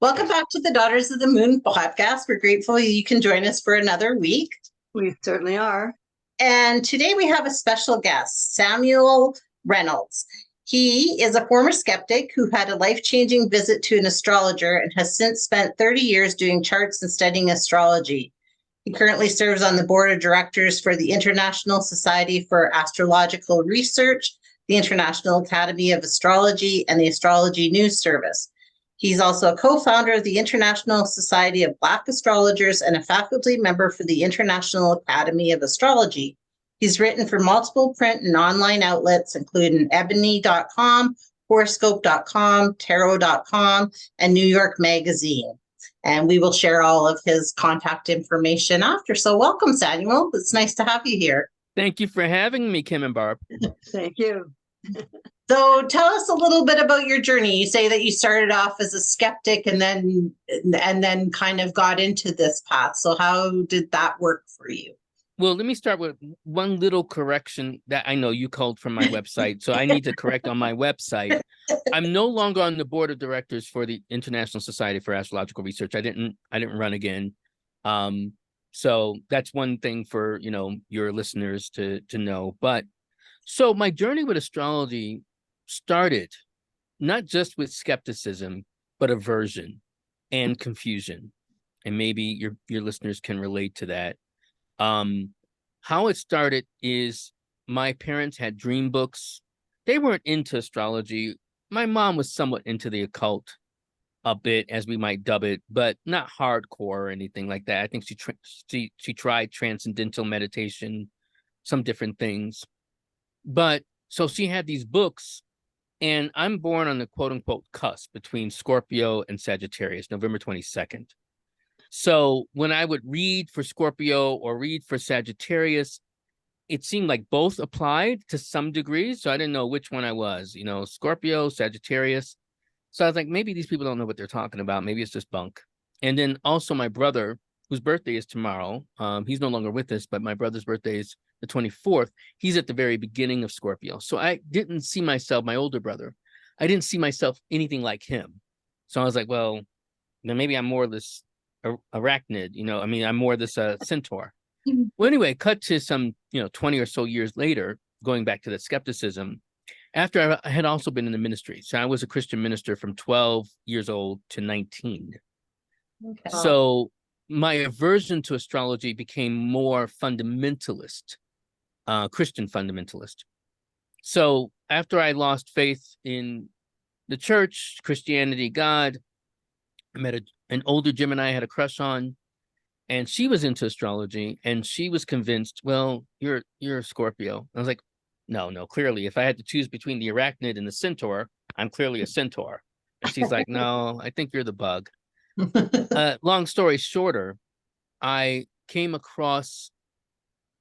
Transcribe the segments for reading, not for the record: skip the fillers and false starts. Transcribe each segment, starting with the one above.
Welcome back to the Daughters of the Moon podcast. We're grateful you can join us for another week. We certainly are. And today we have a special guest, Samuel Reynolds. He is a former skeptic who had a life-changing visit to an astrologer and has since spent 30 years doing charts and studying astrology. He currently serves on the board of directors for the International Society for Astrological Research, the International Academy of Astrology, and the Astrology News Service. He's also a co-founder of the International Society of Black Astrologers and a faculty member for the International Academy of Astrology. He's written for multiple print and online outlets, including ebony.com, horoscope.com, tarot.com, and New York Magazine. And we will share all of his contact information after. So welcome, Samuel. It's nice to have you here. Thank you for having me, Kim and Barb. Thank you. So tell us a little bit about your journey. You say that you started off as a skeptic and then kind of got into this path. So how did that work for you? Well, let me start with one little correction that I know you called from my website. So I need to correct on my website. I'm no longer on the board of directors for the International Society for Astrological Research. I didn't run again. So that's one thing for, your listeners to know. But so my journey with astrology started not just with skepticism, but aversion and confusion. And maybe your listeners can relate to that. How it started is my parents had dream books. They weren't into astrology. My mom was somewhat into the occult a bit, as we might dub it, but not hardcore or anything like that. I think she tried transcendental meditation, some different things. But so she had these books, and I'm born on the quote unquote cusp between Scorpio and Sagittarius, November 22nd. So when I would read for Scorpio or read for Sagittarius, it seemed like both applied to some degree. So I didn't know which one I was, Scorpio, Sagittarius. So I was like, maybe these people don't know what they're talking about. Maybe it's just bunk. And then also my brother, whose birthday is tomorrow, he's no longer with us, but my brother's birthday is the 24th. He's at the very beginning of Scorpio. So I didn't see myself, my older brother, I didn't see myself anything like him. So I was like, well, then maybe I'm more this arachnid, I'm more this centaur. Well, anyway, cut to some, 20 or so years later, going back to the skepticism, after I had also been in the ministry. So I was a Christian minister from 12 years old to 19. Okay. So my aversion to astrology became more fundamentalist, Christian fundamentalist. So after I lost faith in the church, Christianity, God, I met an older Gemini I had a crush on, and she was into astrology, and she was convinced, well, you're a Scorpio. I was like, no, clearly, if I had to choose between the arachnid and the centaur, I'm clearly a centaur. And she's like, no, I think you're the bug. Long story shorter, I came across,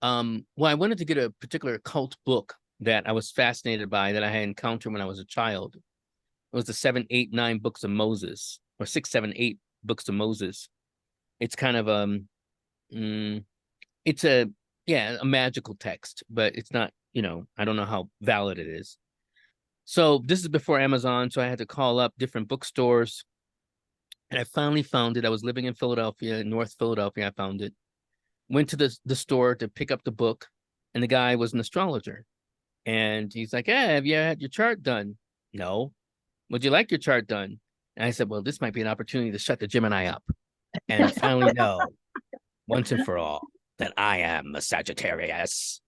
I wanted to get a particular occult book that I was fascinated by, that I had encountered when I was a child. It was the 7, 8, 9 books of Moses, or 6, 7, 8 books of Moses. It's kind of it's a magical text, but it's not, I don't know how valid it is. So this is before Amazon, so I had to call up different bookstores, and I finally found it. I was living in Philadelphia, in North Philadelphia. I found it. Went to the store to pick up the book, and the guy was an astrologer, and he's like, "Hey, have you had your chart done?" No. Would you like your chart done? And I said, well, this might be an opportunity to shut the Gemini up and finally know once and for all that I am a Sagittarius.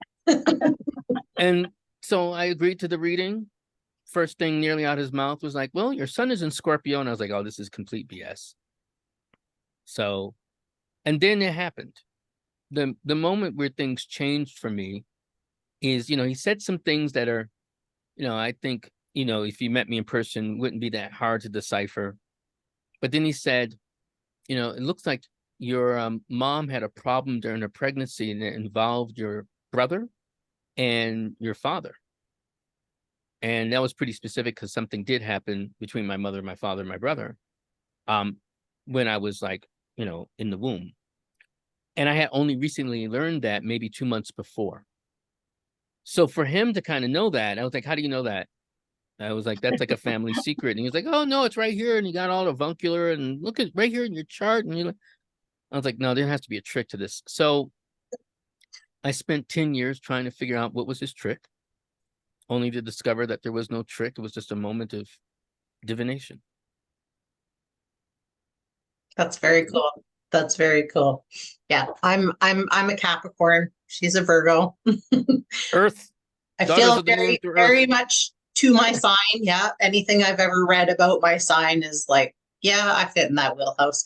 And so I agreed to the reading. First thing nearly out of his mouth was like, well, your sun is in Scorpio. And I was like, oh, this is complete BS. So, and then it happened. The moment where things changed for me is, he said some things that are, I think, if you met me in person, wouldn't be that hard to decipher. But then he said, it looks like your mom had a problem during her pregnancy, and it involved your brother and your father. And that was pretty specific because something did happen between my mother, my father, and my brother when I was like, in the womb. And I had only recently learned that maybe 2 months before. So for him to kind of know that, I was like, how do you know that? I was like, that's like a family secret. And he was like, oh no, it's right here. And you got all the avuncular and look at right here in your chart. And you're like, I was like, no, there has to be a trick to this. So I spent 10 years trying to figure out what was his trick, only to discover that there was no trick. It was just a moment of divination. That's very cool. That's very cool. Yeah, I'm a Capricorn. She's a Virgo. Earth. I Daughters feel of the moon very, through very Earth. much to my sign. Yeah. Anything I've ever read about my sign is like, yeah, I fit in that wheelhouse.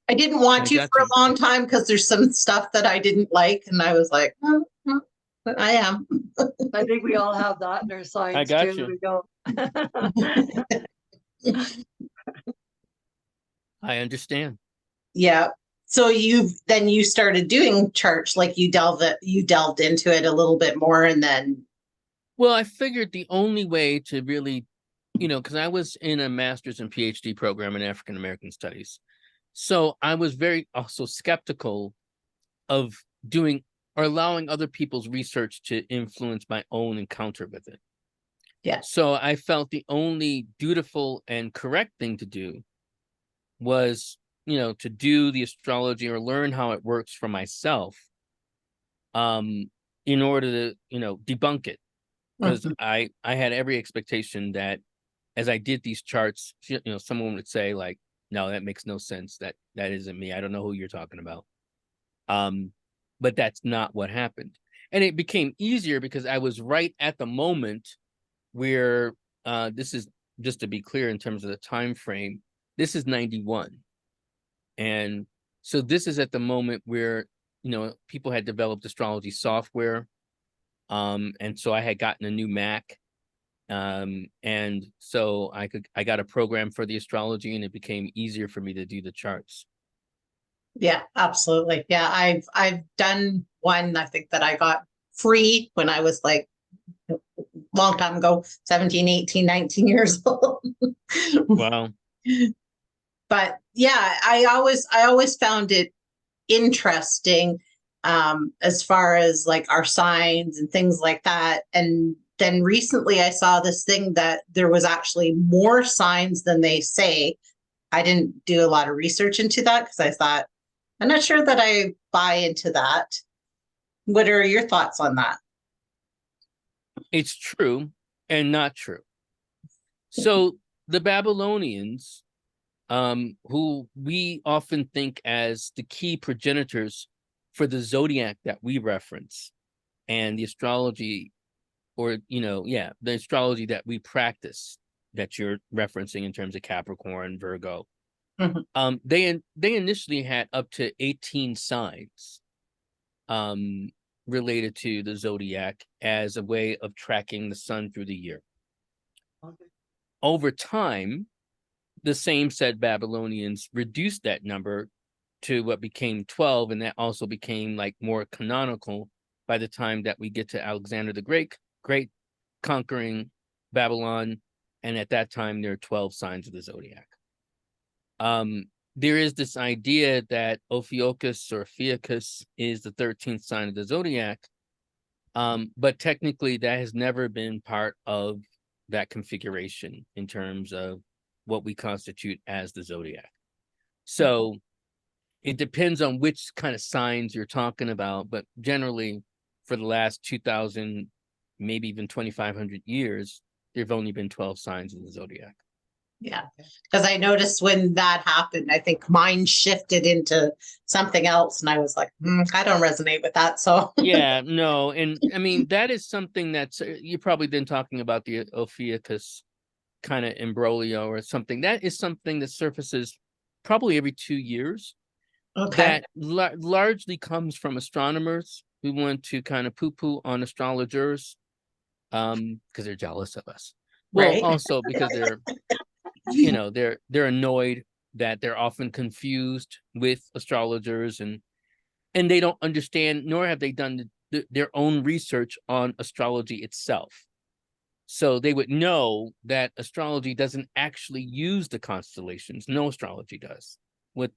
I didn't want I to got for you. a long time because there's some stuff that I didn't like, and I was like, but I am. I think we all have that in our signs I got too. you. We go. I understand. Yeah. So you started doing church, like you delved into it a little bit more, and then Well, I figured the only way to really, because I was in a master's and PhD program in African American studies. So I was very also skeptical of doing or allowing other people's research to influence my own encounter with it. yeah, So I felt the only dutiful and correct thing to do was, to do the astrology or learn how it works for myself, in order to, debunk it. Because Mhm. I had every expectation that as I did these charts, someone would say like, no, that makes no sense. That isn't me. I don't know who you're talking about. But that's not what happened. And it became easier because I was right at the moment where this is, just to be clear in terms of the time frame, this is 91. And so this is at the moment where, people had developed astrology software. And so I had gotten a new Mac. And so I got a program for the astrology, and it became easier for me to do the charts. Yeah, absolutely. Yeah, I've done one. I think that I got free when I was like long time ago, 17, 18, 19 years old. Wow. But yeah, I always found it interesting, as far as like our signs and things like that. And then recently I saw this thing that there was actually more signs than they say. I didn't do a lot of research into that because I thought, I'm not sure that I buy into that. What are your thoughts on that? It's true and not true. So the Babylonians, who we often think as the key progenitors for the zodiac that we reference, and the astrology, or the astrology that we practice, that you're referencing in terms of Capricorn, Virgo. Mhm. They initially had up to 18 signs related to the zodiac as a way of tracking the sun through the year. Okay. Over time, the same said Babylonians reduced that number to what became 12, and that also became like more canonical by the time that we get to Alexander the Great conquering Babylon, and at that time there are 12 signs of the zodiac. There is this idea that Ophiuchus or Ophiuchus is the 13th sign of the zodiac, but technically that has never been part of that configuration in terms of what we constitute as the zodiac. So it depends on which kind of signs you're talking about, but generally for the last 2000, maybe even 2500 years, there've only been 12 signs of the zodiac. Yeah, because I noticed when that happened, I think mine shifted into something else, and I was like, I don't resonate with that. So Yeah, no, and I mean that is something that's you've probably been talking about, the Ophiuchus kind of imbroglio or something. That is something that surfaces probably every 2 years. okay, That largely comes from astronomers who want to kind of poo-poo on astrologers, because they're jealous of us. Well, right, also because they're annoyed that they're often confused with astrologers, and they don't understand, nor have they done their own research on astrology itself. So they would know that astrology doesn't actually use the constellations. No astrology does. What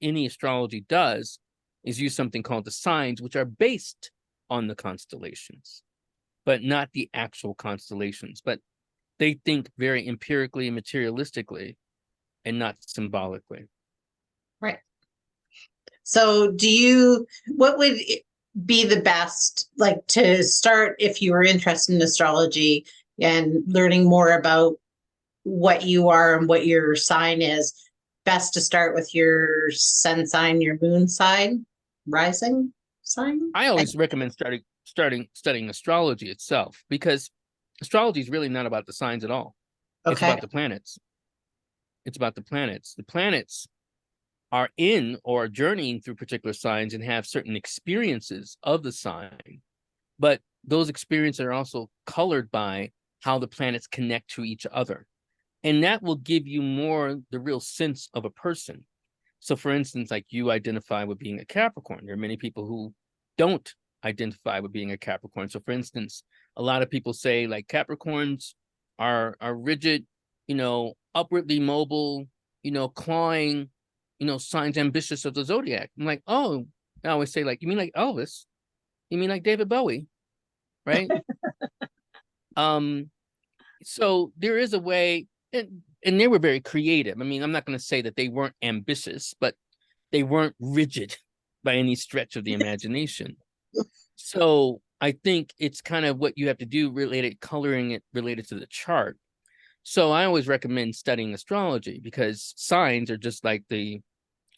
any astrology does is use something called the signs, which are based on the constellations. but not the actual constellations. But they think very empirically and materialistically and not symbolically. Right. So what would be the best, like, to start if you were interested in astrology and learning more about what you are and what your sign is? Best to start with your sun sign, your moon sign, rising sign? I always recommend studying astrology itself, because astrology is really not about the signs at all. It's Okay. about the planets. It's about the planets. The planets are in or journeying through particular signs and have certain experiences of the sign, but those experiences are also colored by how the planets connect to each other. And that will give you more the real sense of a person. So for instance, like you identify with being a Capricorn. There are many people who don't identify with being a Capricorn. So for instance, a lot of people say like Capricorns are rigid, upwardly mobile, clawing, signs ambitious of the zodiac. I'm like, oh, I always say, like, you mean like Elvis? You mean like David Bowie? Right? So there is a way, and they were very creative. I mean, I'm not going to say that they weren't ambitious, but they weren't rigid by any stretch of the imagination. So I think it's kind of what you have to do coloring it related to the chart. So I always recommend studying astrology, because signs are just like the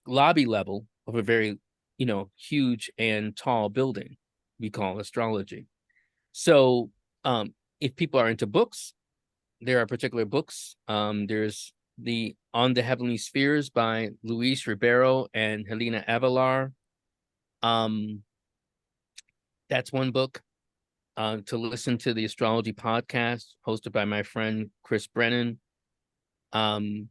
lobby level of a very, huge and tall building we call astrology. So if people are into books, there are particular books. There's the On the Heavenly Spheres by Luis Ribeiro and Helena Avelar. That's one book. To listen to the astrology podcast hosted by my friend Chris Brennan. There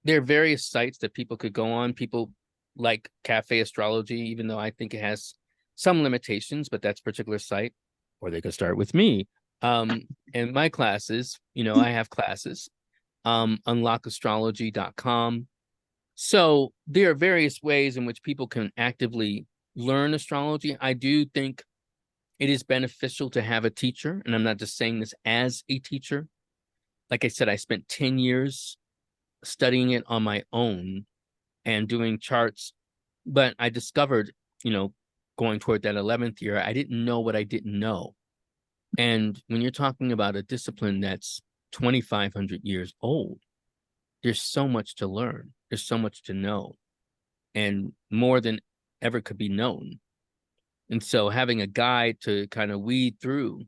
are various sites that people could go on. People like Cafe Astrology, even though I think it has some limitations, but that's a particular site. Or they could start with me. And my classes, I have classes, unlockastrology.com. So there are various ways in which people can actively learn astrology. I do think it is beneficial to have a teacher, and I'm not just saying this as a teacher. Like I said, I spent 10 years studying it on my own and doing charts, but I discovered, going toward that 11th year, I didn't know what I didn't know. And when you're talking about a discipline that's 2,500 years old, there's so much to learn. There's so much to know, and more than ever could be known. And so having a guide to kind of weed through,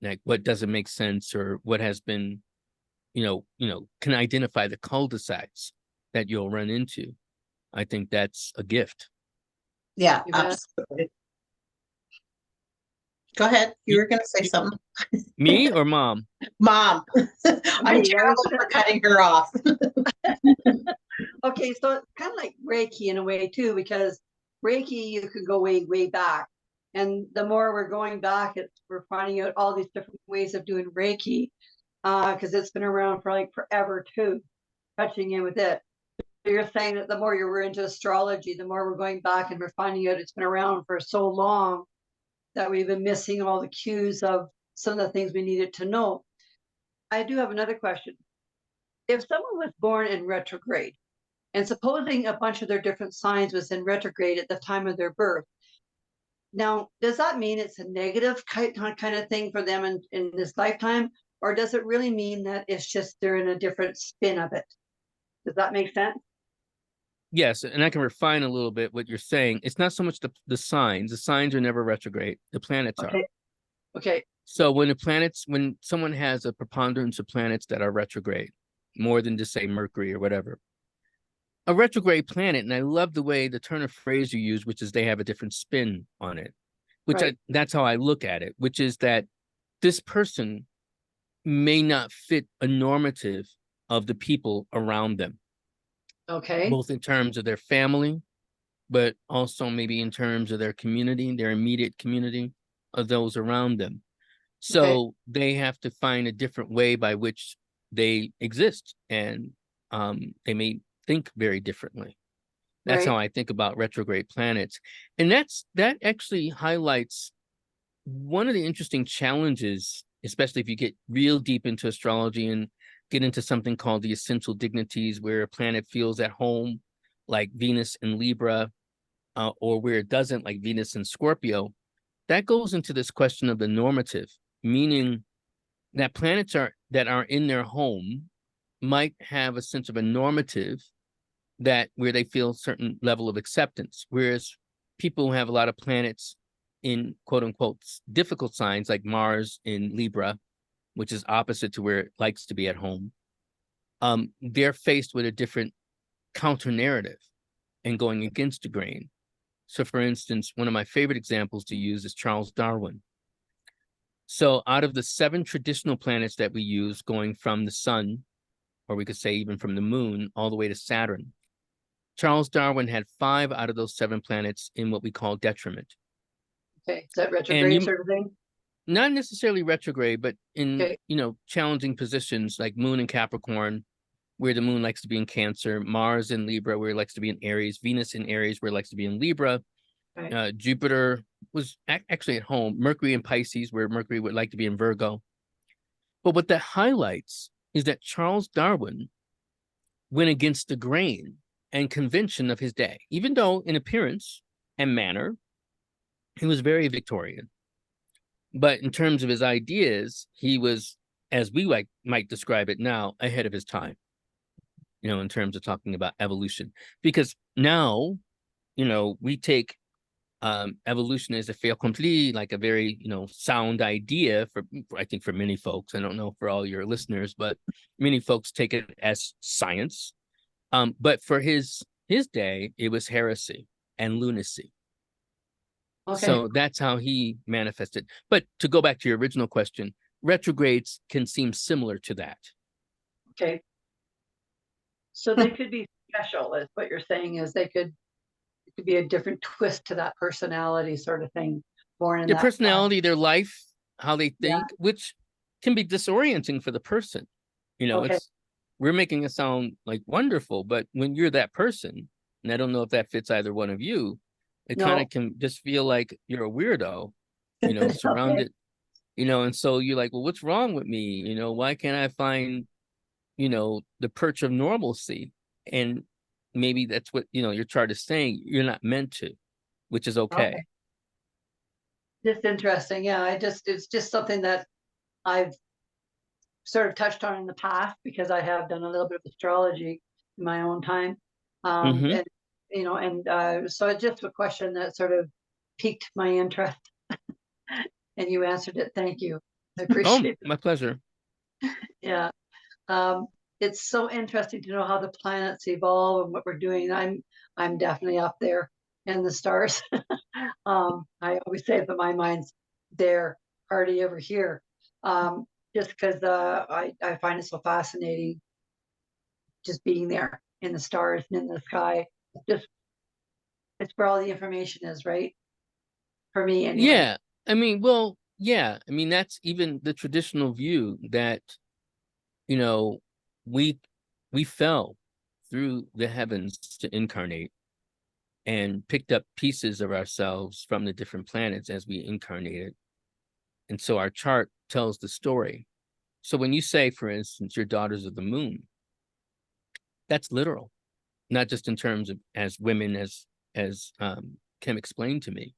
like, what doesn't make sense, or what has been, can identify the cul-de-sacs that you'll run into, I think that's a gift. Yeah, absolutely. Go ahead. You were going to say something. Me or mom? Mom. I'm terrible for cutting her off. Okay, so it's kind of like Reiki in a way too, because Reiki, you could go way, way back. And the more we're going back, we're finding out all these different ways of doing Reiki, because it's been around for like forever too, touching in with it. So you're saying that the more you're into astrology, the more we're going back and we're finding out it's been around for so long that we've been missing all the cues of some of the things we needed to know. I do have another question. If someone was born in retrograde, and supposing a bunch of their different signs was in retrograde at the time of their birth, now, does that mean it's a negative kind of thing for them in this lifetime? Or does it really mean that it's just they're in a different spin of it? Does that make sense? Yes, and I can refine a little bit what you're saying. It's not so much the signs. The signs are never retrograde. The planets are. Okay. So when someone has a preponderance of planets that are retrograde, more than just say Mercury or whatever, a retrograde planet, and I love the way the turn of phrase you use, which is they have a different spin on it, which Right. that's how I look at it, which is that this person may not fit a normative of the people around them. Okay. Both in terms of their family, but also maybe in terms of their community, their immediate community, of those around them. So they have to find a different way by which they exist, and they may think very differently. That's how I think about retrograde planets. And that actually highlights one of the interesting challenges, especially if you get real deep into astrology and get into something called the essential dignities, where a planet feels at home, like Venus in Libra, or where it doesn't, like Venus in Scorpio, that goes into this question of the normative, meaning that planets that are in their home might have a sense of a normative that where they feel a certain level of acceptance, whereas people who have a lot of planets in quote unquote difficult signs like Mars in Libra, which is opposite to where it likes to be at home, they're faced with a different counter narrative and going against the grain. So for instance, one of my favorite examples to use is Charles Darwin. So out of the 7 traditional planets that we use, going from the sun, or we could say even from the moon, all the way to Saturn, Charles Darwin had 5 out of those 7 planets in what we call detriment. Okay, is that retrograde sort of thing? Not necessarily retrograde, but in, Okay. challenging positions like moon in Capricorn, where the moon likes to be in Cancer, Mars in Libra, where it likes to be in Aries, Venus in Aries, where it likes to be in Libra. Right. Jupiter was actually at home, Mercury in Pisces, where Mercury would like to be in Virgo. But what that highlights is that Charles Darwin went against the grain and convention of his day, even though in appearance and manner, he was very Victorian. But in terms of his ideas, he was, as we might describe it now, ahead of his time, in terms of talking about evolution. Because now, we take evolution as a fait accompli, like a very, sound idea I think for many folks. I don't know for all your listeners, but many folks take it as science. But for his day, it was heresy and lunacy. Okay. So that's how he manifested. But to go back to your original question, retrogrades can seem similar to that. Okay. So they could be special, is what you're saying, is it could be a different twist to that personality sort of thing, born in Their that personality, their life, how they think, Yeah. which can be disorienting for the person. Okay. We're making it sound like wonderful, but when you're that person, and I don't know if that fits either one of you, it kind No. of can just feel like you're a weirdo, surrounded, and so you're like, well, what's wrong with me? Why can't I find, the perch of normalcy? And maybe that's what, your chart is saying. You're not meant to, which is okay. Just interesting. Yeah, it's just something that I've sort of touched on in the past, because I have done a little bit of astrology in my own time. Mhm. And so it's just a question that sort of piqued my interest, and you answered it. Thank you. I Oh, appreciate it. my pleasure. Yeah. It's so interesting to know how the planets evolve and what we're doing. I'm definitely up there in the stars. I always say that my mind's there, hardly ever here. Just because I find it so fascinating, just being there in the stars and in the sky. Just it's where all the information is, right? For me, anyway. Yeah. That's even the traditional view that, we fell through the heavens to incarnate and picked up pieces of ourselves from the different planets as we incarnated. And so our chart tells the story. So when you say, for instance, you're daughters of the moon, that's literal, not just in terms of as women, as Kim explained to me,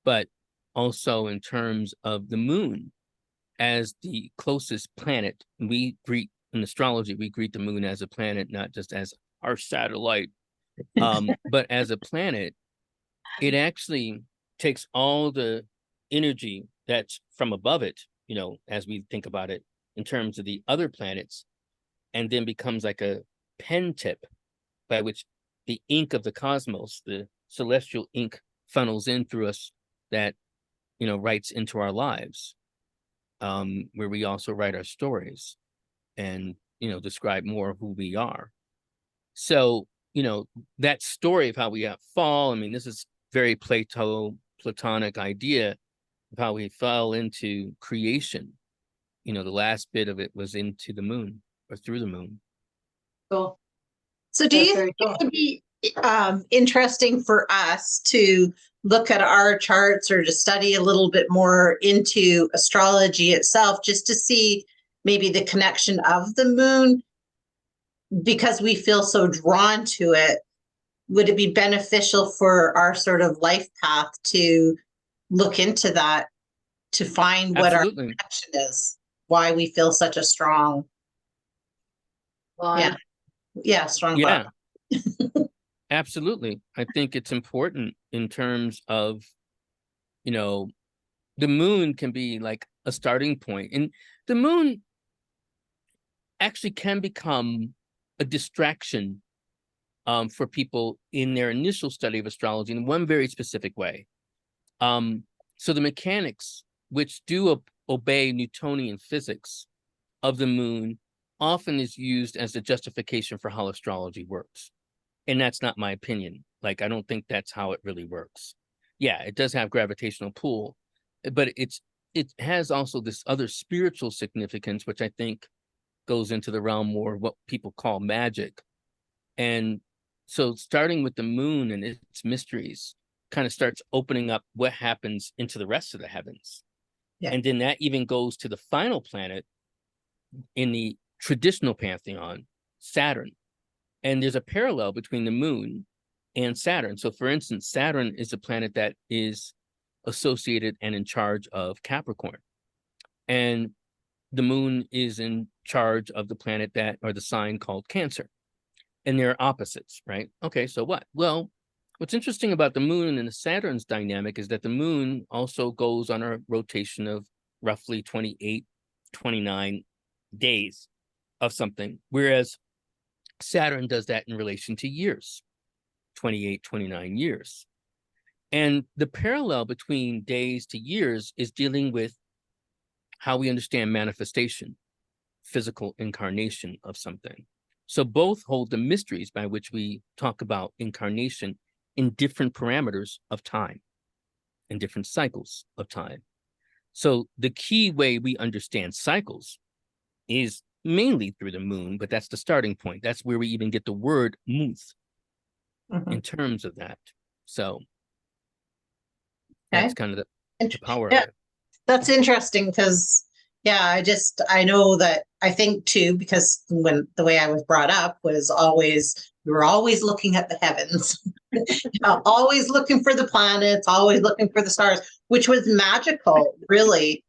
but also in terms of the moon as the closest planet. In astrology, we greet the moon as a planet, not just as our satellite, but as a planet. It actually takes all the energy that's from above it, as we think about it in terms of the other planets, and then becomes like a pen tip by which the ink of the cosmos, the celestial ink, funnels in through us that, writes into our lives, where we also write our stories and, describe more of who we are. So, that story of how we fall, this is very Platonic idea of how we fell into creation. The last bit of it was into the moon or through the moon. Cool. So do you think it would be interesting for us to look at our charts or to study a little bit more into astrology itself, just to see maybe the connection of the moon, because we feel so drawn to it, would it be beneficial for our sort of life path to look into that, to find what our Absolutely. connection is, why we feel such a strong, Well, strong Yeah, vibe? absolutely. I think it's important in terms of, the moon can be like a starting point, and the moon actually can become a distraction for people in their initial study of astrology in one very specific way. So the mechanics, which do obey Newtonian physics of the moon, often is used as a justification for how astrology works. And that's not my opinion. Like, I don't think that's how it really works. Yeah, it does have gravitational pull, but it has also this other spiritual significance, which I think goes into the realm more of what people call magic. And so starting with the moon and its mysteries kind of starts opening up what happens into the rest of the heavens. Yeah. And then that even goes to the final planet in the traditional pantheon, Saturn. And there's a parallel between the moon and Saturn. So for instance, Saturn is a planet that is associated and in charge of Capricorn. And the moon is in charge of the planet that, or the sign called Cancer. And they're opposites, right? Okay, so what? Well, what's interesting about the moon and the Saturn's dynamic is that the moon also goes on a rotation of roughly 28, 29 days of something, whereas Saturn does that in relation to years, 28, 29 years. And the parallel between days to years is dealing with how we understand manifestation, physical incarnation of something. So both hold the mysteries by which we talk about incarnation in different parameters of time, in different cycles of time. So the key way we understand cycles is mainly through the moon, but that's the starting point. That's where we even get the word muth in terms of that. So that's kind of the power of it. That's interesting because, I know that I think too, because when the way I was brought up was always, we were always looking at the heavens, always looking for the planets, always looking for the stars, which was magical, really.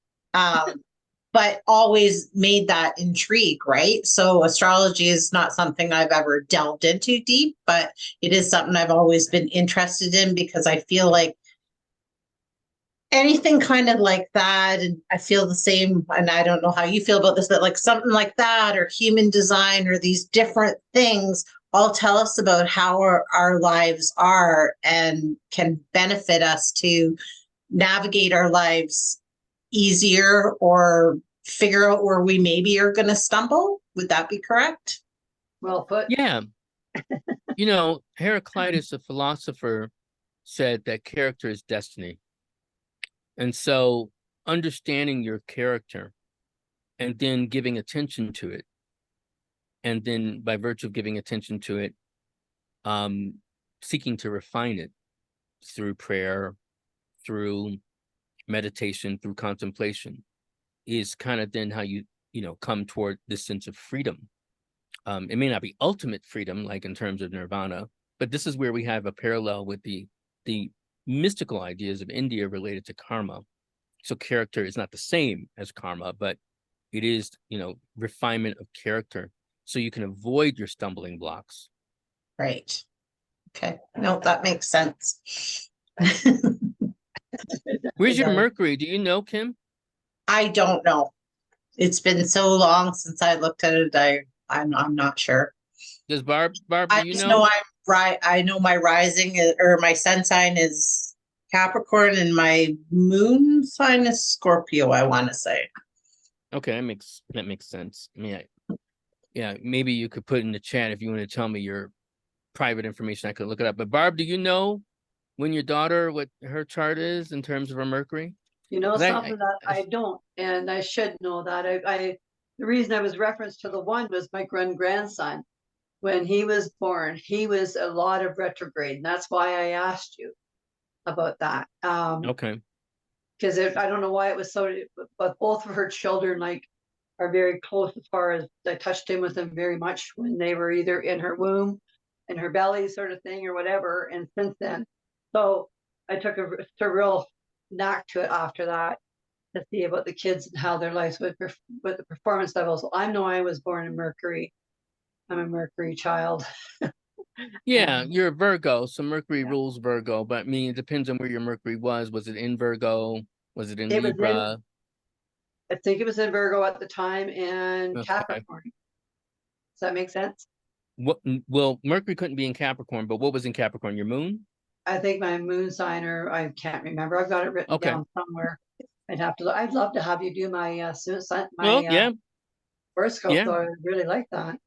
But always made that intrigue, right? So astrology is not something I've ever delved into deep, but it is something I've always been interested in because I feel like anything kind of like that, and I feel the same, and I don't know how you feel about this, but like something like that or human design or these different things all tell us about how our lives are and can benefit us to navigate our lives easier or figure out where we maybe are going to stumble. Would that be correct? well put. Yeah. Heraclitus, a philosopher, said that character is destiny. And so understanding your character and then giving attention to it, and then by virtue of giving attention to it, seeking to refine it through prayer, through meditation, through contemplation, is kind of then how you come toward this sense of freedom. It may not be ultimate freedom, like in terms of nirvana, but this is where we have a parallel with the mystical ideas of India related to karma. So character is not the same as karma, but it is, refinement of character so you can avoid your stumbling blocks. Right. Okay. No, that makes sense. Where's your Mercury? Do you know, Kim? I don't know. It's been so long since I looked at it. I'm not sure. Does Barb, do I you just know? know I'm right. I know my rising or my sun sign is Capricorn and my moon sign is Scorpio, I want to say. Okay, that makes sense. I mean, yeah, maybe you could put in the chat if you want to tell me your private information. I could look it up. But Barb, do you know when your daughter, what her chart is in terms of her Mercury? You know, 'Cause something that I don't, and I should know that. The reason I was referenced to the one was my grandson. When he was born, he was a lot of retrograde, and that's why I asked you. about that. Okay. Because I don't know why it was so, but both of her children like are very close as far as I touched in with them very much when they were either in her womb, in her belly sort of thing or whatever. And since then, so I took a real knack to it after that to see about the kids and how their lives would with the performance levels. I know I was born in Mercury. I'm a Mercury child. Yeah, you're a Virgo, so Mercury Yeah. rules Virgo, but I mean, it depends on where your Mercury was. Was it in Virgo? Was it in It was in, Libra? I think it was in Virgo at the time and Okay. Capricorn. Does that make sense? Well, Mercury couldn't be in Capricorn, but what was in Capricorn? Your moon? I think my moon sign, or I can't remember. I've got it written Okay. down somewhere. I'd love to have you do my Well, yeah, horoscope, yeah, though. I really like that.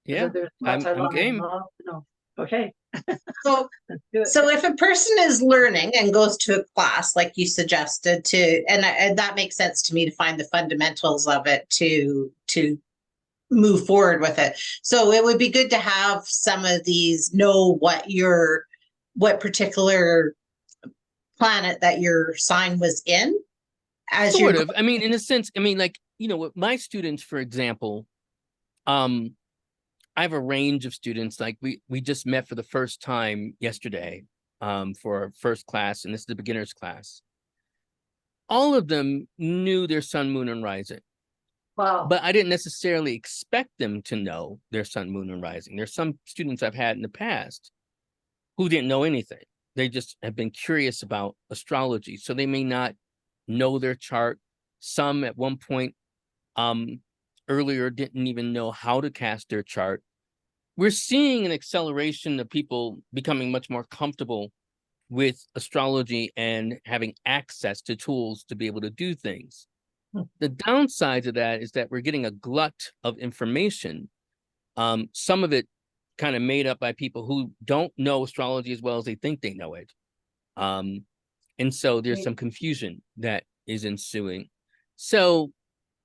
yeah. There's much I I'm love game. to know. Okay, So, let's do it. so if a person is learning and goes to a class like you suggested and that makes sense to me to find the fundamentals of it to move forward with it. So it would be good to have some of these know what particular planet that your sign was in as Sort of. I mean, in a sense, I mean, like, with my students, for example, I have a range of students. Like we just met for the first time yesterday, for our first class, and this is the beginner's class. All of them knew their sun, moon, and rising. Wow. But I didn't necessarily expect them to know their sun, moon, and rising. There's some students I've had in the past who didn't know anything. They just have been curious about astrology. So they may not know their chart. Some at one point earlier didn't even know how to cast their chart. We're seeing an acceleration of people becoming much more comfortable with astrology and having access to tools to be able to do things. The downside of that is that we're getting a glut of information. Some of it kind of made up by people who don't know astrology as well as they think they know it. And so there's some confusion that is ensuing. So,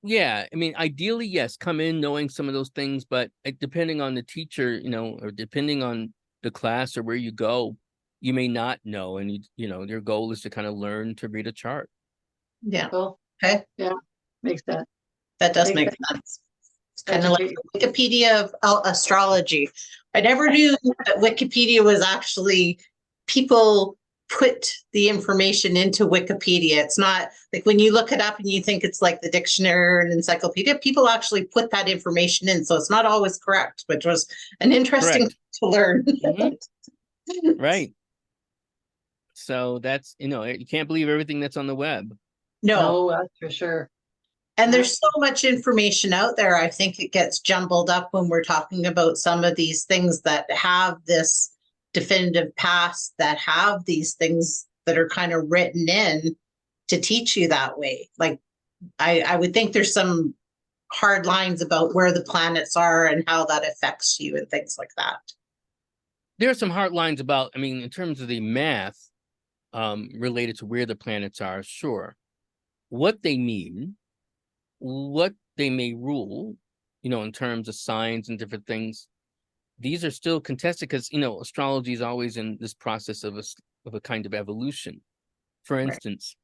yeah, I mean, ideally, yes, come in knowing some of those things, but depending on the teacher, or depending on the class or where you go, you may not know. And, your goal is to kind of learn to read a chart. Yeah. Cool. Okay. Yeah, makes sense. That does Makes make sense. It's kind of like the Wikipedia of astrology. I never knew that Wikipedia was actually people put the information into Wikipedia. It's not like when you look it up and you think it's like the dictionary or an encyclopedia, people actually put that information in. So it's not always correct, which was an interesting thing to learn. Right. So that's, you can't believe everything that's on the web. No, that's for sure. And there's so much information out there. I think it gets jumbled up when we're talking about some of these things that have this definitive past, that have these things that are kind of written in to teach you that way. Like I would think there's some hard lines about where the planets are and how that affects you and things like that. There are some hard lines about, I mean, in terms of the math related to where the planets are, sure. What they mean, what they may rule, in terms of signs and different things, these are still contested because, astrology is always in this process of a kind of evolution. For instance,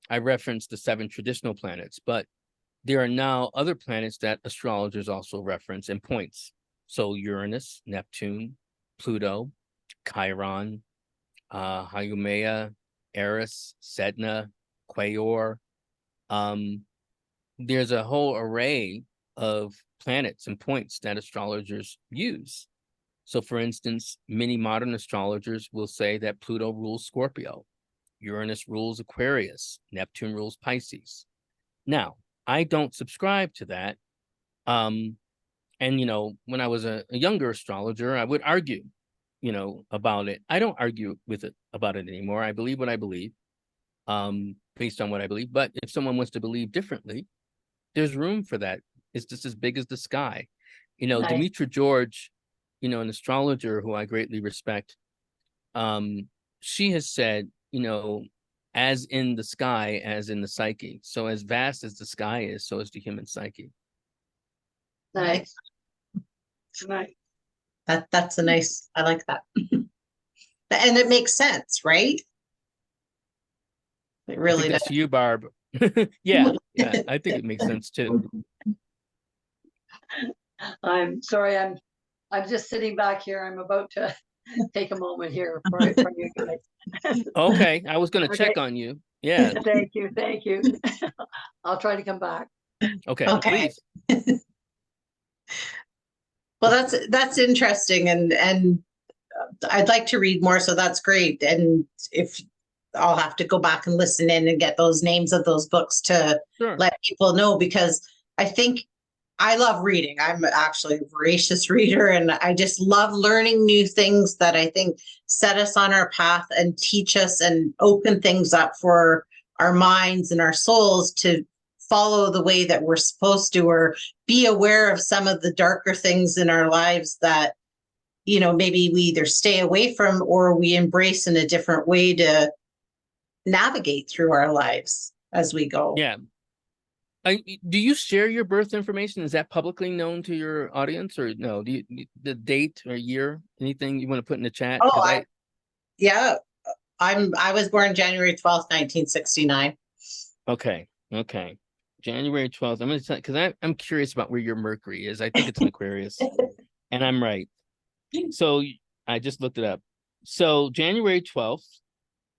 I referenced the 7 traditional planets, but there are now other planets that astrologers also reference and points. So Uranus, Neptune, Pluto, Chiron, Haumea, Eris, Sedna, Quaoar. There's a whole array of planets and points that astrologers use. So, for instance, many modern astrologers will say that Pluto rules Scorpio, Uranus rules Aquarius, Neptune rules Pisces. Now, I don't subscribe to that. And, when I was a younger astrologer, I would argue, about it. I don't argue about it anymore. I believe what I believe, based on what I believe. But if someone wants to believe differently, there's room for that. It's just as big as the sky. Demetra George, an astrologer who I greatly respect, she has said, as in the sky, as in the psyche. So as vast as the sky is, so is the human psyche. Nice. That's a nice, I like that. And it makes sense, right? It I really think does. that's you, Barb. Yeah, I think it makes sense too. I'm sorry, I'm just sitting back here. I'm about to take a moment here for you guys. Okay, I was going to Okay. check on you. Yeah. Thank you, thank you. I'll try to come back. Okay, Okay. please. Well, that's interesting, and I'd like to read more, so that's great. And if I'll have to go back and listen in and get those names of those books to Sure. let people know, because I think I love reading. I'm actually a voracious reader, and I just love learning new things that I think set us on our path and teach us and open things up for our minds and our souls to follow the way that we're supposed to, or be aware of some of the darker things in our lives that, maybe we either stay away from or we embrace in a different way to navigate through our lives as we go. Yeah. Do you share your birth information? Is that publicly known to your audience, or no? Do you, the date or year, anything you want to put in the chat? Oh, yeah. I was born January 12th, 1969. Okay. January 12th. I'm going to tell, because I'm curious about where your Mercury is. I think it's in Aquarius, and I'm right. So I just looked it up. So January 12th,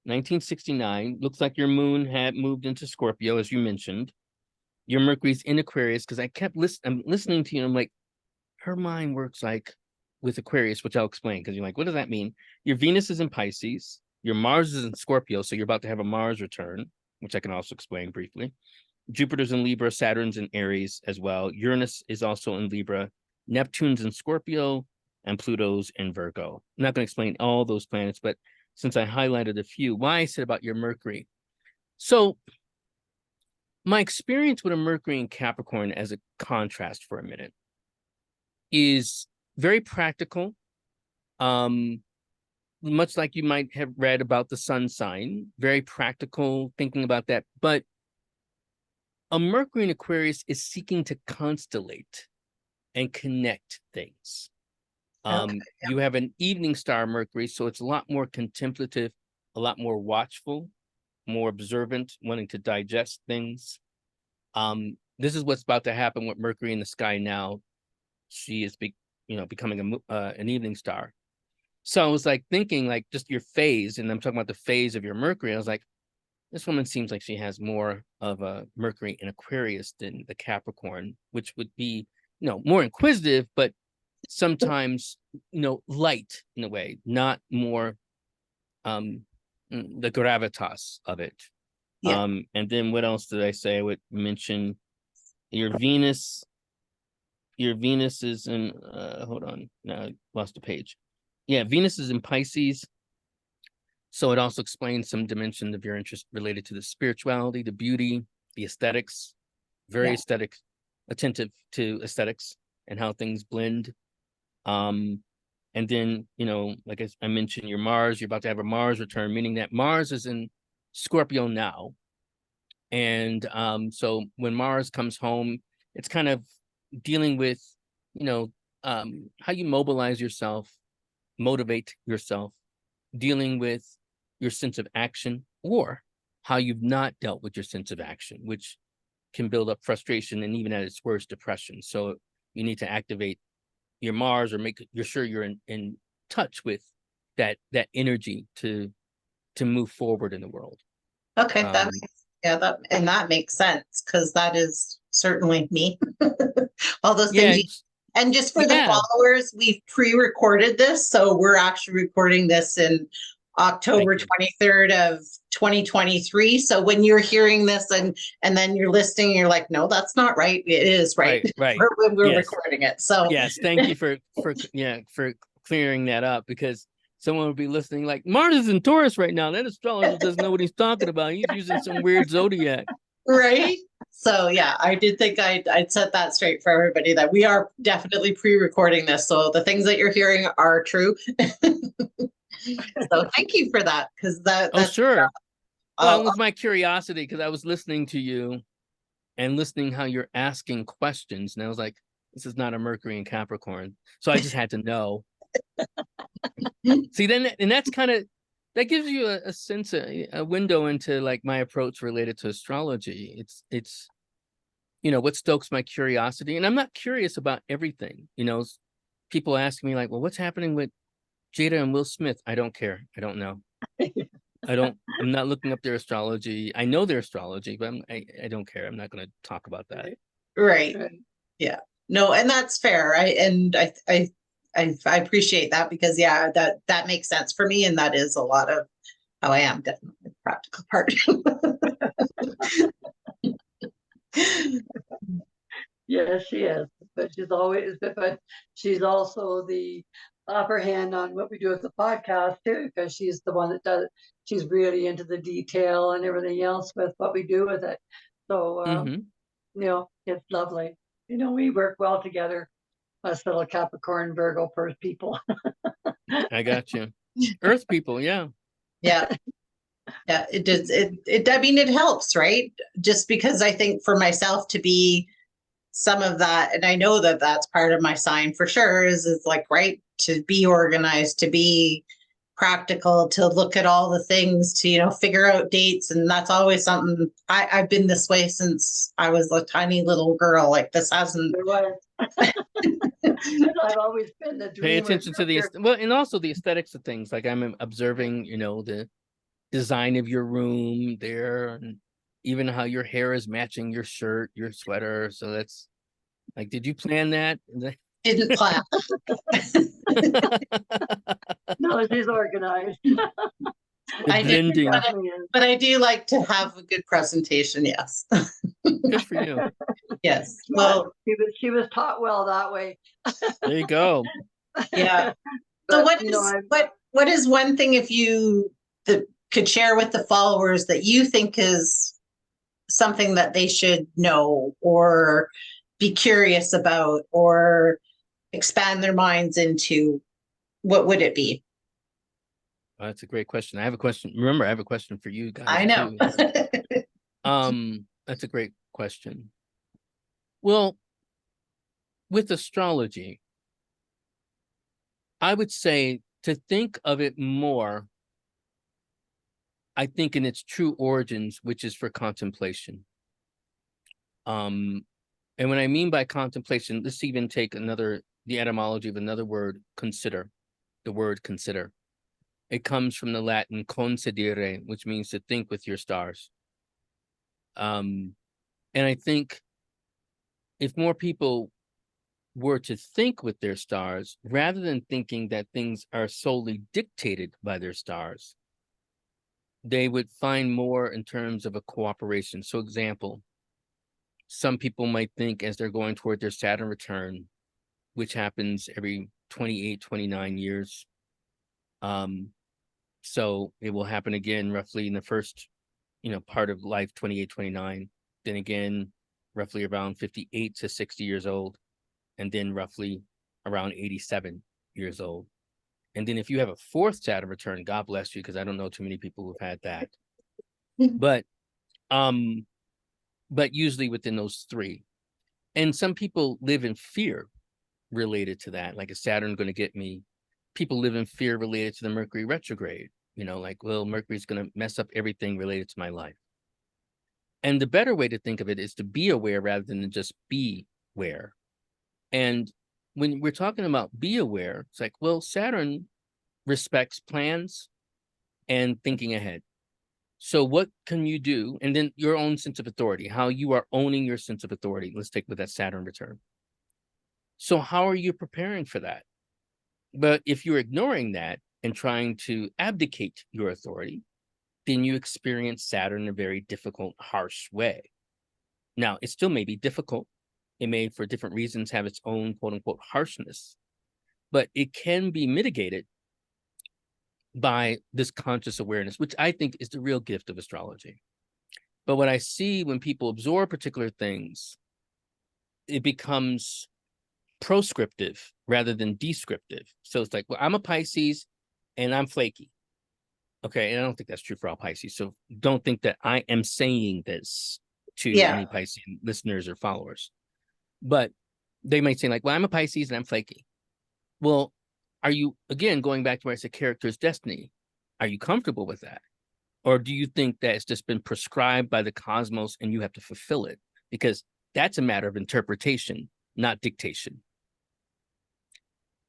1969, looks like your moon had moved into Scorpio, as you mentioned. Your Mercury's in Aquarius, because I'm listening to you, and I'm like, her mind works like with Aquarius, which I'll explain, because you're like, what does that mean? Your Venus is in Pisces, your Mars is in Scorpio, so you're about to have a Mars return, which I can also explain briefly. Jupiter's in Libra, Saturn's in Aries as well. Uranus is also in Libra, Neptune's in Scorpio, and Pluto's in Virgo. I'm not going to explain all those planets, but since I highlighted a few, why I said about your Mercury. So my experience with a Mercury in Capricorn, as a contrast for a minute, is very practical. Much like you might have read about the sun sign, very practical, thinking about that. But a Mercury in Aquarius is seeking to constellate and connect things. Okay. You have an evening star Mercury, so it's a lot more contemplative, a lot more watchful, more observant, wanting to digest things. This is what's about to happen with Mercury in the sky now. She is becoming an evening star. So I was like thinking, like, just your phase, and I'm talking about the phase of your Mercury. I was like, this woman seems like she has more of a Mercury in Aquarius than the Capricorn, which would be, more inquisitive, but sometimes, light in a way, not more the gravitas of it. Yeah. And then what else did I say? I would mention your Venus. Your Venus is in, hold on, now I lost the page. Yeah, Venus is in Pisces. So it also explains some dimension of your interest related to the spirituality, the beauty, the aesthetics, very aesthetic, attentive to aesthetics and how things blend. And then, like I mentioned, your Mars, you're about to have a Mars return, meaning that Mars is in Scorpio now. And so when Mars comes home, it's kind of dealing with, how you mobilize yourself, motivate yourself, dealing with your sense of action, or how you've not dealt with your sense of action, which can build up frustration and even at its worst, depression. So you need to activate your Mars, or make sure you're in touch with that energy to move forward in the world. Okay. That makes sense, because that is certainly me. All those things. And just for the followers, we've pre-recorded this, so we're actually recording this in October 23rd of 2023. So when you're hearing this and then you're listening, you're like, no, that's not right. It is right. Right. When we're recording it. So yes, thank you for clearing that up, because someone would be listening like, Mars is in Taurus right now. That astrologer doesn't know what he's talking about. He's using some weird zodiac. Right. So yeah, I did think I'd set that straight for everybody, that we are definitely pre-recording this. So the things that you're hearing are true. So thank you for that, because that's sure. Well, it was my curiosity, because I was listening to you and listening how you're asking questions, and I was like, this is not a Mercury in Capricorn. So I just had to know. See, then, and that's kind of that gives you a sense, a window into like my approach related to astrology. It's what stokes my curiosity, and I'm not curious about everything. People ask me like, well, what's happening with Jada and Will Smith? I don't care. I don't know. I'm not looking up their astrology. I know their astrology, but I don't care. I'm not going to talk about that. Right. Yeah. No, and that's fair. I appreciate that because that makes sense for me, and that is a lot of how I am, definitely the practical part. Yes, she is, but she's also the upper hand on what we do with the podcast too, because she's the one that does it. She's really into the detail and everything else with what we do with it. So, it's lovely. We work well together, us little Capricorn Virgo Earth people. I got you. Earth people, yeah. Yeah. Yeah, it does. I mean, it helps, right? Just because I think for myself to be some of that, and I know that that's part of my sign for sure, is like, right, to be organized, to be practical, to look at all the things, to, figure out dates. And that's always something I've been this way since I was a tiny little girl. Like this hasn't. I've always been the dreamer. Pay attention to and also the aesthetics of things. Like I'm observing, the design of your room there, and even how your hair is matching your shirt, your sweater. So that's like, did you plan that? Didn't plan. No, she's organized. Blending. But I do like to have a good presentation. Yes. Good for you. Yes. Well, she was taught well that way. There you go. Yeah. So what is one thing if you could share with the followers that you think is something that they should know or be curious about or expand their minds into? What would it be? Oh, that's a great question. I have a question. Remember, I have a question for you guys. I know. That's a great question. Well, with astrology, I would say to think of it more, I think, in its true origins, which is for contemplation. And when I mean by contemplation, let's even take the etymology of another word, consider. The word consider. It comes from the Latin considere, which means to think with your stars. And I think if more people were to think with their stars, rather than thinking that things are solely dictated by their stars, they would find more in terms of a cooperation. So example, some people might think as they're going toward their Saturn return, which happens every 28, 29 years. So it will happen again roughly in the first, part of life, 28, 29. Then again, roughly around 58 to 60 years old. And then roughly around 87 years old. And then if you have a fourth Saturn return, God bless you, because I don't know too many people who've had that. But usually within those three. And some people live in fear related to that. Like, is Saturn going to get me? People live in fear related to the Mercury retrograde. Like, well, Mercury's going to mess up everything related to my life. And the better way to think of it is to be aware rather than just be aware. And when we're talking about be aware, it's like, well, Saturn respects plans and thinking ahead. So what can you do? And then your own sense of authority, how you are owning your sense of authority. Let's take with that Saturn return. So how are you preparing for that? But if you're ignoring that and trying to abdicate your authority, then you experience Saturn in a very difficult, harsh way. Now, it still may be difficult. It may, for different reasons, have its own quote unquote harshness, but it can be mitigated by this conscious awareness, which I think is the real gift of astrology. But what I see when people absorb particular things, it becomes proscriptive rather than descriptive. So it's like, well, I'm a Pisces and I'm flaky. Okay. And I don't think that's true for all Pisces. So don't think that I am saying this to any Pisces listeners or followers. But they might say like, well, I'm a Pisces and I'm flaky. Well, are you, again, going back to where I said character is destiny? Are you comfortable with that? Or do you think that it's just been prescribed by the cosmos and you have to fulfill it? Because that's a matter of interpretation, not dictation.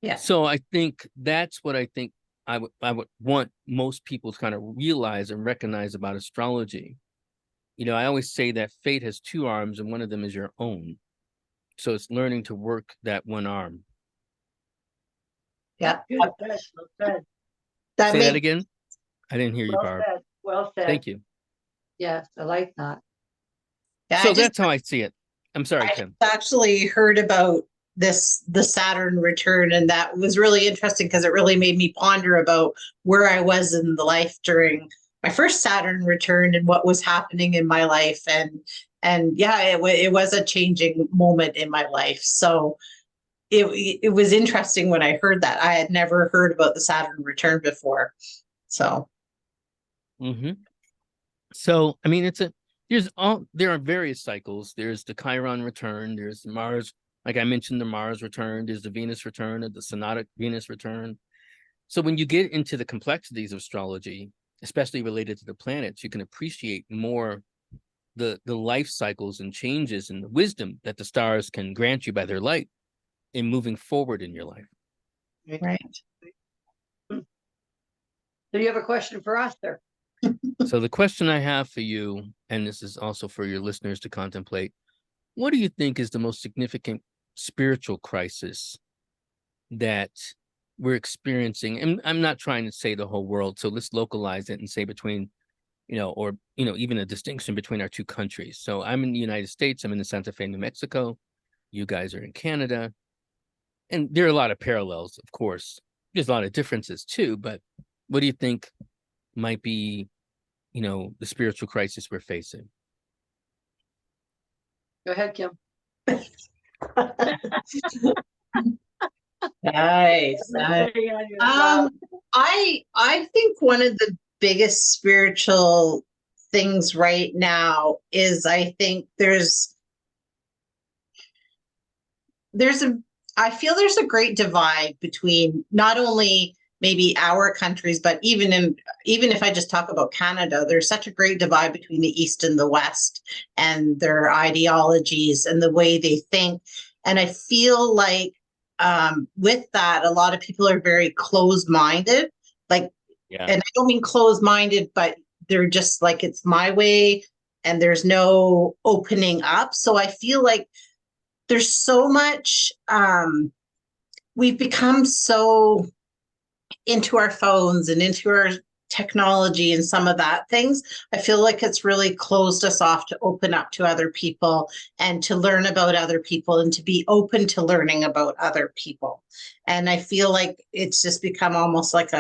Yeah. So I think that's what I think I would want most people to kind of realize and recognize about astrology. You know, I always say that fate has two arms and one of them is your own. So it's learning to work that one arm. Yeah. Well said. Well said. Say that makes again. I didn't hear you, Well Barb. said. Well said. Thank you. Yes, I like that. Yeah, So that's how I see it. I'm sorry, I Kim. actually heard about the Saturn return, and that was really interesting because it really made me ponder about where I was in the life during my first Saturn return and what was happening in my life. And yeah, it was a changing moment in my life. So it was interesting when I heard that. I had never heard about the Saturn return before. So So I mean, there are various cycles. There's the Chiron return. There's Mars, like I mentioned, the Mars return. There's the Venus return, or the synodic Venus return. So when you get into the complexities of astrology, especially related to the planets, you can appreciate more the life cycles and changes and the wisdom that the stars can grant you by their light in moving forward in your life. right. Do you have a question for us there? So the question I have for you, and this is also for your listeners to contemplate, what do you think is the most significant spiritual crisis that we're experiencing? And I'm not trying to say the whole world, so let's localize it and say between, or even a distinction between our two countries. So I'm in the United States, I'm in the Santa Fe, New Mexico. You guys are in Canada. And there are a lot of parallels, of course. There's a lot of differences too, but what do you think might be, the spiritual crisis we're facing? Go ahead, Kim. Nice. I think one of the biggest spiritual things right now is I think I feel there's a great divide between not only maybe our countries, but even if I just talk about Canada, there's such a great divide between the East and the West and their ideologies and the way they think. And I feel like with that, a lot of people are very closed-minded. And I don't mean closed-minded, but they're just like, it's my way and there's no opening up. So I feel like there's so much, we've become so into our phones and into our technology and some of that things. I feel like it's really closed us off to open up to other people and to learn about other people and to be open to learning about other people. And I feel like it's just become almost like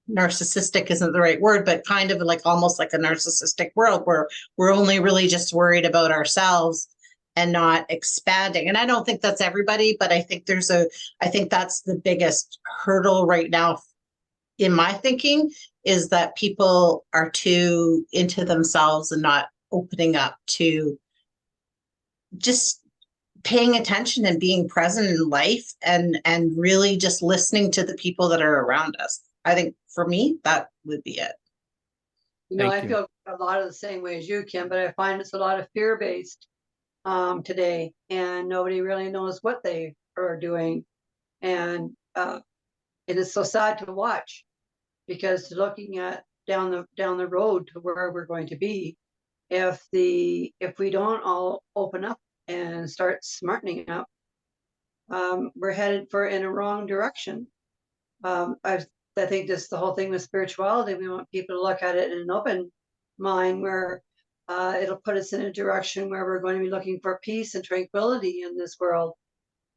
narcissistic isn't the right word, but kind of like almost like a narcissistic world where we're only really just worried about ourselves and not expanding. And I don't think that's everybody, but I think I think that's the biggest hurdle right now in my thinking, is that people are too into themselves and not opening up to just paying attention and being present in life and really just listening to the people that are around us. I think for me, that would be it. I feel a lot of the same way as you, Kim, but I find it's a lot of fear-based today, and nobody really knows what they are doing. And it is so sad to watch, because looking at down the road to where we're going to be, if we don't all open up and start smartening up, we're headed in a wrong direction. I think this the whole thing with spirituality. We want people to look at it in an open mind, where it'll put us in a direction where we're going to be looking for peace and tranquility in this world.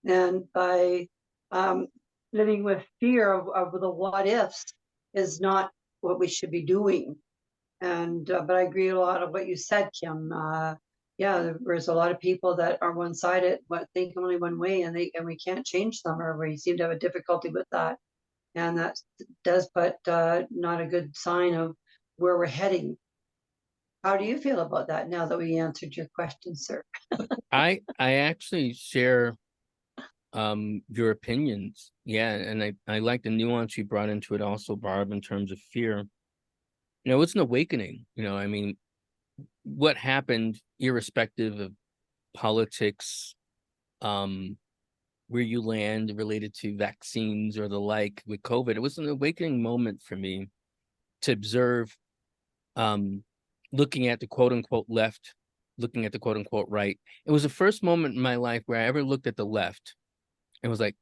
And by living with fear of the what ifs is not what we should be doing. And but I agree a lot of what you said, Kim. There's a lot of people that are one-sided, but think only one way, and we can't change them, or we seem to have a difficulty with that. And that does put not a good sign of where we're heading. How do you feel about that now that we answered your question, sir? I actually share your opinions. Yeah, and I like the nuance you brought into it also, Barb, in terms of fear. It's an awakening. I mean, what happened, irrespective of politics, where you land related to vaccines or the like with COVID, it was an awakening moment for me to observe, looking at the quote unquote left, looking at the quote unquote right. It was the first moment in my life where I ever looked at the left and was like,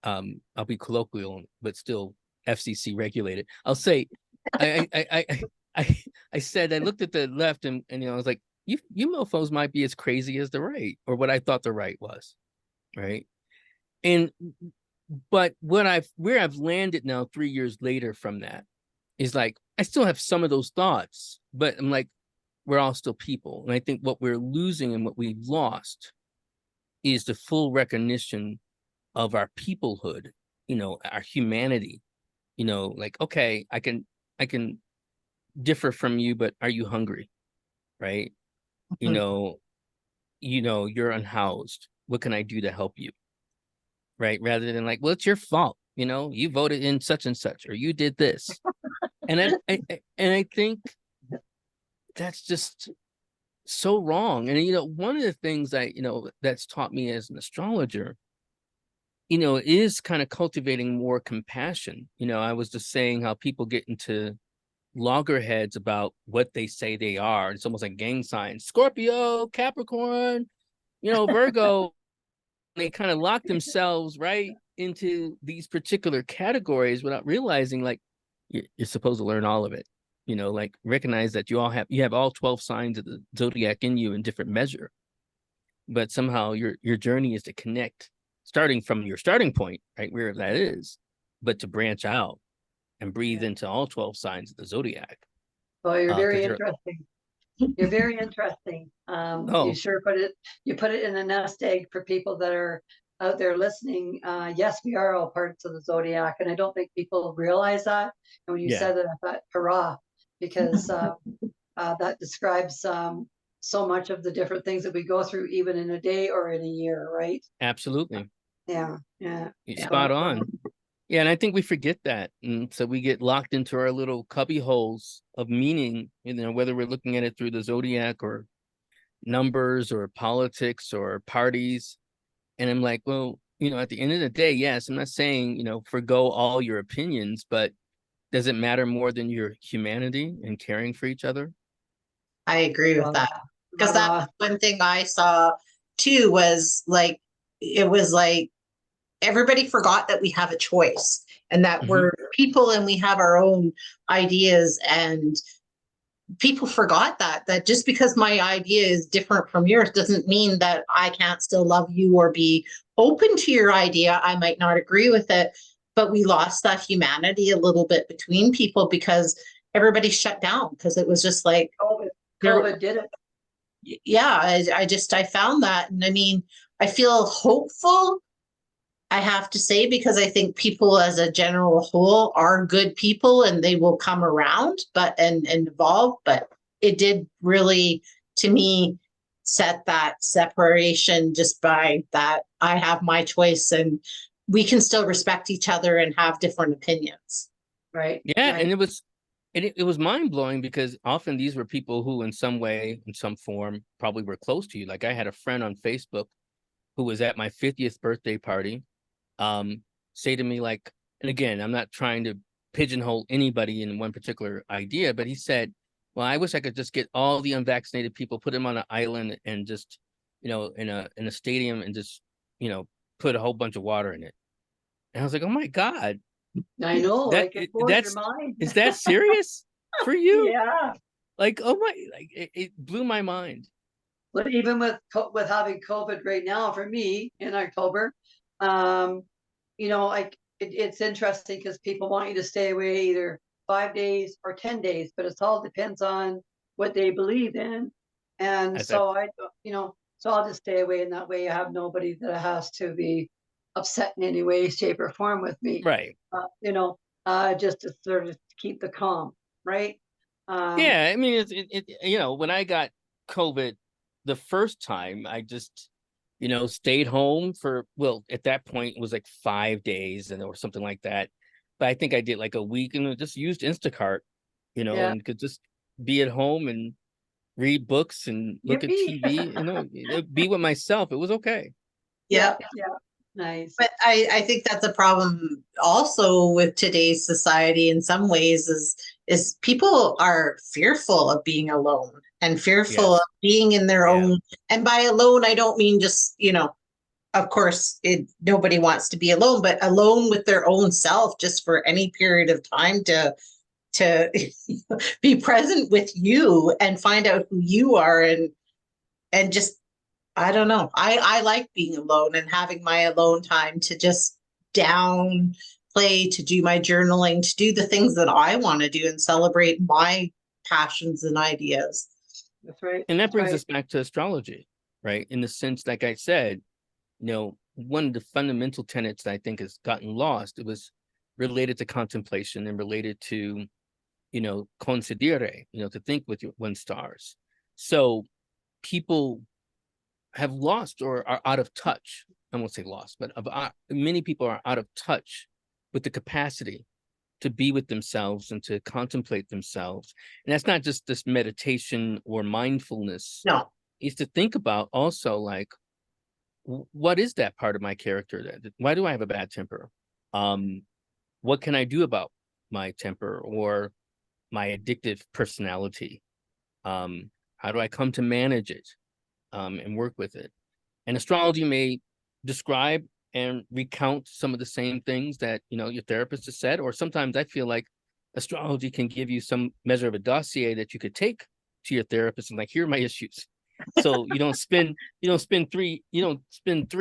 I'll be colloquial, but still FCC regulated. I'll say, I said, I looked at the left and I was like, you mofos might be as crazy as the right, or what I thought the right was, right? But where I've landed now 3 years later from that is like, I still have some of those thoughts, but I'm like, we're all still people. And I think what we're losing and what we've lost is the full recognition of our peoplehood, our humanity, like, okay, I can differ from you, but are you hungry? Right? You're unhoused. What can I do to help you? Right? Rather than like, well, it's your fault. You voted in such and such, or you did this. And I think that's just so wrong. And one of the things that's taught me as an astrologer, is kind of cultivating more compassion. I was just saying how people get into loggerheads about what they say they are. It's almost like gang signs: Scorpio, Capricorn, Virgo. They kind of lock themselves right into these particular categories without realizing, like, you're supposed to learn all of it. Like, recognize that you have all 12 signs of the zodiac in you in different measure, but somehow your journey is to connect, starting from your starting point, right, where that is, but to branch out and breathe into all 12 signs of the zodiac. Well, you're very interesting. You're very interesting. You sure put it in a nest egg for people that are out there listening. Yes, we are all parts of the zodiac, and I don't think people realize that. And when you said it, I thought, hurrah, because that describes so much of the different things that we go through, even in a day or in a year, right? Absolutely. Yeah. You're spot on. Yeah, and I think we forget that, and so we get locked into our little cubby holes of meaning, whether we're looking at it through the zodiac or numbers or politics or parties. And I'm like, well, at the end of the day, yes, I'm not saying, forgo all your opinions, but does it matter more than your humanity and caring for each other? I agree with that, because that one thing I saw too was like, it was like everybody forgot that we have a choice and that we're people and we have our own ideas, and people forgot that just because my idea is different from yours doesn't mean that I can't still love you or be open to your idea. I might not agree with it, but we lost that humanity a little bit between people because everybody shut down, because it was just like COVID did it. Yeah, I found that. And I mean, I feel hopeful, I have to say, because I think people as a general whole are good people and they will come around and evolve. But it did really, to me, set that separation just by that I have my choice and we can still respect each other and have different opinions. Right. Yeah. Right. And it was mind-blowing, because often these were people who in some way, in some form, probably were close to you. Like, I had a friend on Facebook who was at my 50th birthday party, say to me, like, and again, I'm not trying to pigeonhole anybody in one particular idea, but he said, well, I wish I could just get all the unvaccinated people, put them on an island and just, in a stadium and just, put a whole bunch of water in it. And I was like, oh my God. I know, like, it blows your mind. Is that serious for you? Yeah. Like, oh my, like it blew my mind. But even with having COVID right now for me in October, it's interesting because people want you to stay away either 5 days or 10 days, but it all depends on what they believe in. And so I'll just stay away, and that way I have nobody that has to be upset in any way, shape, or form with me. Right. Just to sort of keep the calm, right? Yeah, I mean, when I got COVID the first time, I just, stayed home for, well, at that point it was like 5 days or something like that. But I think I did like a week and just used Instacart, Yeah. and could just be at home and read books and look at Yippee. TV, be with myself. It was okay. Yeah. Yeah. Nice. But I think that's a problem also with today's society in some ways is people are fearful of being alone and fearful Yes. of being in their Yeah. own. And by alone, I don't mean just, of course, nobody wants to be alone, but alone with their own self just for any period of time to be present with you and find out who you are and just, I don't know. I like being alone and having my alone time to just play, to do my journaling, to do the things that I want to do and celebrate my passions and ideas. That's right. And that That's brings right. us back to astrology, right? In the sense, like I said, one of the fundamental tenets that I think has gotten lost, it was related to contemplation and related to, considere, to think with your one stars. So people have lost or are out of touch. I won't say lost, but many people are out of touch with the capacity to be with themselves and to contemplate themselves. And that's not just this meditation or mindfulness. No. It's to think about also, like, what is that part of my character? Why do I have a bad temper? What can I do about my temper or my addictive personality? How do I come to manage it and work with it? And astrology may describe and recount some of the same things that your therapist has said, or sometimes I feel like astrology can give you some measure of a dossier that you could take to your therapist and like, here are my issues. So you don't spend 3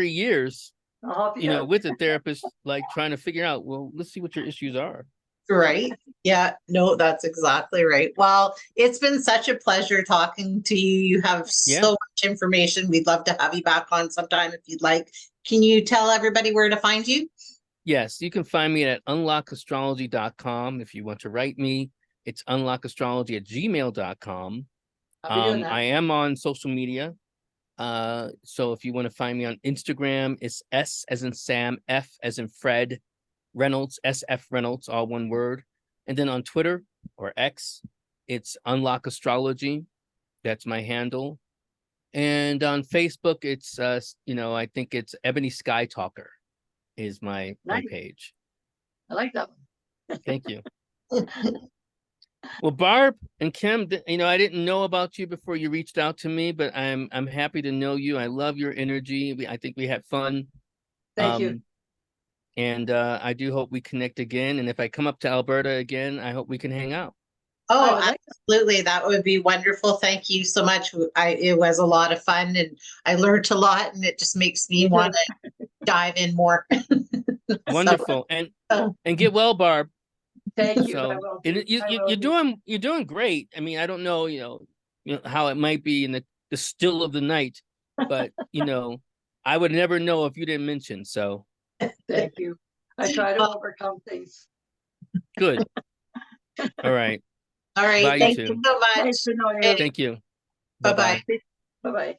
years I'll help you out. with a therapist, like trying to figure out, well, let's see what your issues are. Right. Yeah, no, that's exactly right. Well, it's been such a pleasure talking to you. You have so much information. We'd love to have you back on sometime if you'd like. Can you tell everybody where to find you? Yes, you can find me at unlockastrology.com. If you want to write me, it's unlockastrology@gmail.com. I'll be doing that. I am on social media. So if you want to find me on Instagram, it's S as in Sam, F as in Fred, Reynolds, SF Reynolds, all one word. And then on Twitter or X, it's Unlock Astrology. That's my handle. And on Facebook, it's I think it's Ebony Sky Talker is my page. I like that one. Thank you. Well, Barb and Kim, I didn't know about you before you reached out to me, but I'm happy to know you. I love your energy. I think we had fun. Thank you. And I do hope we connect again. And if I come up to Alberta again, I hope we can hang out. Oh, absolutely. That would be wonderful. Thank you so much. It was a lot of fun and I learned a lot and it just makes me want to dive in more. Wonderful. And get well, Barb. Thank you. So, I will you're doing great. I mean, I don't know, how it might be in the still of the night, but I would never know if you didn't mention. So thank you. I try to overcome things. Good. All right. All right. Bye, Thank you you so much. Nice to know you. Thank you. Bye-bye. Bye-bye.